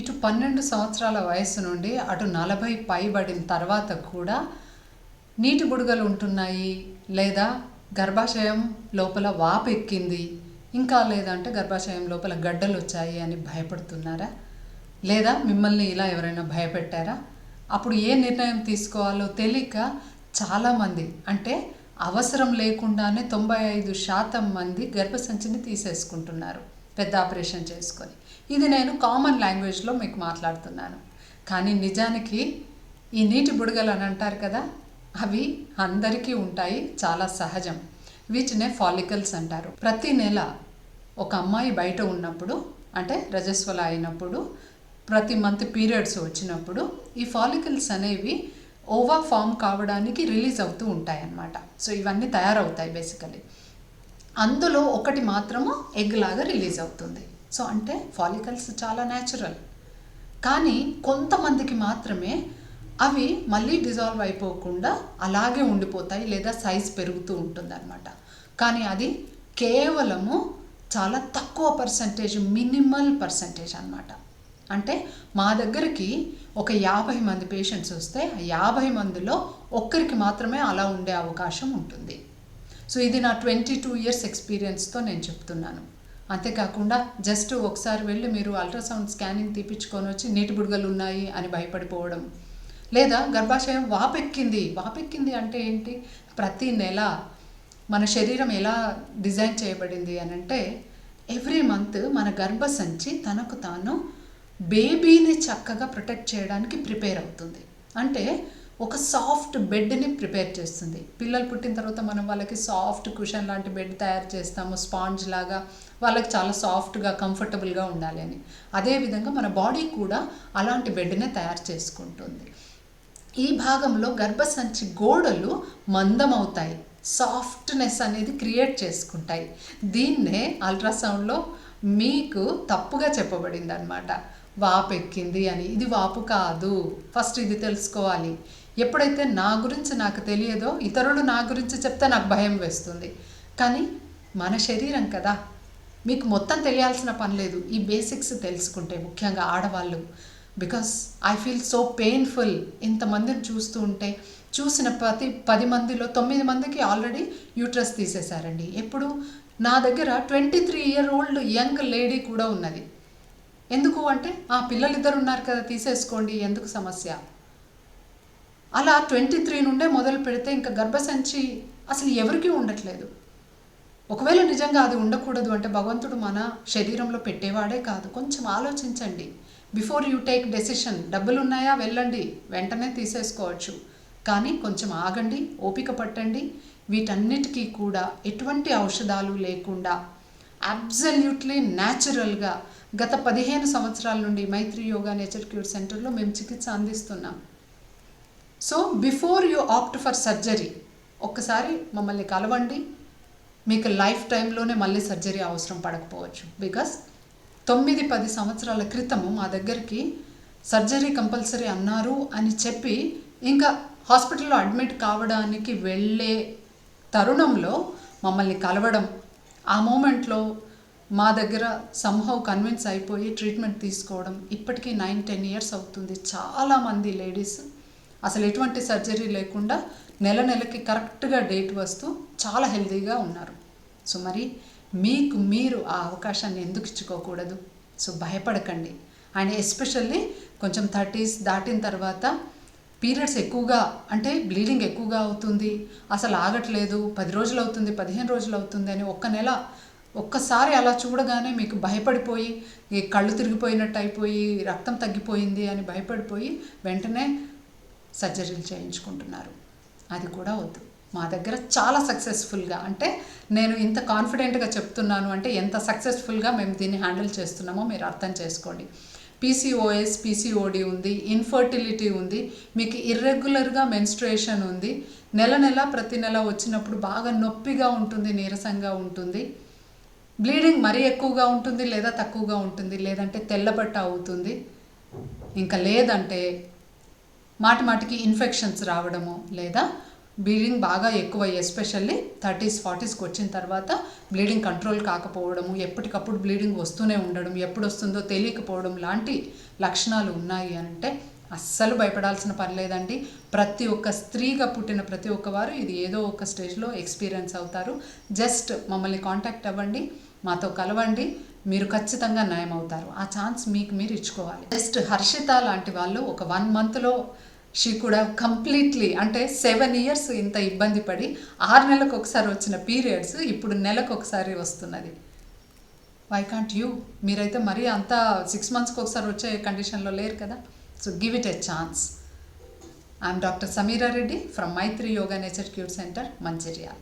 ఇటు 12 సంవత్సరాల వయసు నుండి అటు 40 పైబడిన తర్వాత కూడా నీటి బుడగలు ఉంటున్నాయి, లేదా గర్భాశయం లోపల వాపు ఎక్కింది, ఇంకా లేదంటే గర్భాశయం లోపల గడ్డలు వచ్చాయి అని భయపడుతున్నారా? లేదా మిమ్మల్ని ఇలా ఎవరైనా భయపెట్టారా? అప్పుడు ఏ నిర్ణయం తీసుకోవాలో తెలియక చాలామంది, అంటే అవసరం లేకుండానే 95% మంది గర్భసంచిని తీసేసుకుంటున్నారు పెద్ద ఆపరేషన్ చేసుకొని. ఇది నేను కామన్ లాంగ్వేజ్లో మీకు మాట్లాడుతున్నాను. కానీ నిజానికి ఈ నీటి బుడగలు అని అంటారు కదా, అవి అందరికీ ఉంటాయి, చాలా సహజం. వీటినే ఫాలికల్స్ అంటారు. ప్రతి నెల ఒక అమ్మాయి బయట ఉన్నప్పుడు, అంటే రజస్వల అయినప్పుడు, ప్రతి మంత్ పీరియడ్స్ వచ్చినప్పుడు ఈ ఫాలికల్స్ అనేవి ఓవా ఫామ్ కావడానికి రిలీజ్ అవుతూ ఉంటాయి అన్నమాట. సో ఇవన్నీ తయారవుతాయి బేసికలీ. అందులో ఒకటి మాత్రము ఎగ్ లాగా రిలీజ్ అవుతుంది. సో అంటే ఫాలికల్స్ చాలా న్యాచురల్. కానీ కొంతమందికి మాత్రమే అవి మళ్ళీ డిజాల్వ్ అయిపోకుండా అలాగే ఉండిపోతాయి, లేదా సైజ్ పెరుగుతూ ఉంటుంది అన్నమాట. కానీ అది కేవలము చాలా తక్కువ పర్సంటేజ్, మినిమల్ పర్సంటేజ్ అన్నమాట. అంటే మా దగ్గరికి ఒక 50 మంది పేషెంట్స్ వస్తే 50 మందిలో ఒక్కరికి మాత్రమే అలా ఉండే అవకాశం ఉంటుంది. సో ఇది నా 22 years ఎక్స్పీరియన్స్తో నేను చెప్తున్నాను. అంతేకాకుండా జస్ట్ ఒకసారి వెళ్ళి మీరు అల్ట్రాసౌండ్ స్కానింగ్ తీపించుకొని వచ్చి నీటి బుడగలు ఉన్నాయి అని భయపడిపోవడం, లేదా గర్భాశయం వాపెక్కింది అంటే ఏంటి? ప్రతి నెల మన శరీరం ఎలా డిజైన్ చేయబడింది అని అంటే, ఎవ్రీ మంత్ మన గర్భసంచి తనకు తాను బేబీని చక్కగా ప్రొటెక్ట్ చేయడానికి ప్రిపేర్ అవుతుంది. అంటే ఒక సాఫ్ట్ బెడ్ని ప్రిపేర్ చేస్తుంది. పిల్లలు పుట్టిన తర్వాత మనం వాళ్ళకి సాఫ్ట్ కుషన్ లాంటి బెడ్ తయారు చేస్తాము, స్పాంజ్ లాగా, వాళ్ళకి చాలా సాఫ్ట్గా కంఫర్టబుల్గా ఉండాలి అని. అదేవిధంగా మన బాడీ కూడా అలాంటి బెడ్నే తయారు చేసుకుంటుంది. ఈ భాగంలో గర్భసంచి గోడలు మందమవుతాయి, సాఫ్ట్నెస్ అనేది క్రియేట్ చేసుకుంటాయి. దీన్నే అల్ట్రాసౌండ్లో మీకు తప్పుగా చెప్పబడింది అనమాట, వాపు ఎక్కింది అని. ఇది వాపు కాదు, ఫస్ట్ ఇది తెలుసుకోవాలి. ఎప్పుడైతే నా గురించి నాకు తెలియదో ఇతరులు నా గురించి చెప్తే నాకు భయం వేస్తుంది. కానీ మన శరీరం కదా, మీకు మొత్తం తెలియాల్సిన పని లేదు, ఈ బేసిక్స్ తెలుసుకుంటే, ముఖ్యంగా ఆడవాళ్ళు. Because I feel so painful. ఇంతమందిని చూస్తూ ఉంటే, చూసిన 10 మందిలో 9 మందికి ఆల్రెడీ యూట్రస్ తీసేశారండి. ఎప్పుడు? నా దగ్గర 23-year-old యంగ్ లేడీ కూడా ఉన్నది. ఎందుకు అంటే, పిల్లలు ఇద్దరు ఉన్నారు కదా, తీసేసుకోండి, ఎందుకు సమస్య? అలా 23 నుండే మొదలు పెడితే ఇంకా గర్భసంచి అసలు ఎవరికీ ఉండట్లేదు. ఒకవేళ నిజంగా అది ఉండకూడదు అంటే భగవంతుడు మన శరీరంలో పెట్టేవాడే కాదు. కొంచెం ఆలోచించండి బిఫోర్ యూ టేక్ డెసిషన్. డబ్బులు ఉన్నాయా, వెళ్ళండి, వెంటనే తీసేసుకోవచ్చు. కానీ కొంచెం ఆగండి, ఓపిక పట్టండి. వీటన్నిటికీ కూడా ఎటువంటి ఔషధాలు లేకుండా అబ్సల్యూట్లీ న్యాచురల్గా గత 15 సంవత్సరాల నుండి మైత్రి యోగా నేచర్ క్యూర్ సెంటర్లో మేము చికిత్స అందిస్తున్నాం. So before you opt for surgery, ఒక్కసారి మమ్మల్ని కలవండి. మీకు లైఫ్ టైంలోనే మళ్ళీ సర్జరీ అవసరం పడకపోవచ్చు. బికాస్ 9-10 సంవత్సరాల క్రితము మా దగ్గరికి సర్జరీ కంపల్సరీ అన్నారు అని చెప్పి ఇంకా హాస్పిటల్లో అడ్మిట్ కావడానికి వెళ్ళే తరుణంలో మమ్మల్ని కలవడం, ఆ మూమెంట్లో మా దగ్గర సంహౌ కన్విన్స్ అయిపోయి ట్రీట్మెంట్ తీసుకోవడం, ఇప్పటికీ 9-10 years అవుతుంది. చాలామంది లేడీస్ అసలు ఎటువంటి సర్జరీ లేకుండా నెలకి కరెక్ట్గా డేట్ వస్తూ చాలా హెల్తీగా ఉన్నారు. సో మరి మీకు మీరు ఆ అవకాశాన్ని ఎందుకు ఇచ్చుకోకూడదు? సో భయపడకండి. అండ్ ఎస్పెషల్లీ కొంచెం 30s దాటిన తర్వాత పీరియడ్స్ ఎక్కువగా, అంటే బ్లీడింగ్ ఎక్కువగా అవుతుంది, అసలు ఆగట్లేదు, 10 రోజులు అవుతుంది, 15 రోజులు అవుతుంది అని ఒక్కసారి అలా చూడగానే మీకు భయపడిపోయి, ఈ కళ్ళు తిరిగిపోయినట్టు అయిపోయి, రక్తం తగ్గిపోయింది అని భయపడిపోయి వెంటనే సర్జరీలు చేయించుకుంటున్నారు. అది కూడా వద్దు. మా దగ్గర చాలా సక్సెస్ఫుల్గా, అంటే నేను ఇంత కాన్ఫిడెంట్గా చెప్తున్నాను అంటే ఎంత సక్సెస్ఫుల్గా మేము దీన్ని హ్యాండిల్ చేస్తున్నామో మీరు అర్థం చేసుకోండి. PCOS, PCOD ఉంది, ఇన్ఫర్టిలిటీ ఉంది, మీకు ఇర్రెగ్యులర్గా మెన్స్ట్రుయేషన్ ఉంది, ప్రతి నెల వచ్చినప్పుడు బాగా నొప్పిగా ఉంటుంది, నీరసంగా ఉంటుంది, బ్లీడింగ్ మరీ ఎక్కువగా ఉంటుంది లేదా తక్కువగా ఉంటుంది, లేదంటే తెల్లబట్ట అవుతుంది, ఇంకా లేదంటే మాటిమాటికి ఇన్ఫెక్షన్స్ రావడము, లేదా బ్లీడింగ్ బాగా ఎక్కువ, ఎస్పెషల్లీ 30s 40sకి వచ్చిన తర్వాత బ్లీడింగ్ కంట్రోల్ కాకపోవడము, ఎప్పటికప్పుడు బ్లీడింగ్ వస్తూనే ఉండడం, ఎప్పుడు వస్తుందో తెలియకపోవడం లాంటి లక్షణాలు ఉన్నాయి అంటే అస్సలు భయపడాల్సిన పని లేదండి. ప్రతి ఒక్క స్త్రీగా పుట్టిన ప్రతి ఒక్కవారు ఇది ఏదో ఒక స్టేజ్లో ఎక్స్పీరియన్స్ అవుతారు. జస్ట్ మమ్మల్ని కాంటాక్ట్ అవ్వండి, మాతో కలవండి, మీరు ఖచ్చితంగా నయం అవుతారు. ఆ ఛాన్స్ మీకు మీరు ఇచ్చుకోవాలి. జస్ట్ హర్షిత లాంటి వాళ్ళు ఒక 1 monthలో షీ కూడా కంప్లీట్లీ, అంటే 7 years ఇంత ఇబ్బంది పడి 6 నెలలకు ఒకసారి వచ్చిన పీరియడ్స్ ఇప్పుడు నెలకు ఒకసారి వస్తున్నది. Why can't you? మీరైతే మరీ అంతా 6 monthsకి ఒకసారి వచ్చే కండిషన్లో లేరు కదా. So give it a chance. I'm doctor Sameera Reddy from Maitri yoga nature cure centre, Mancherial.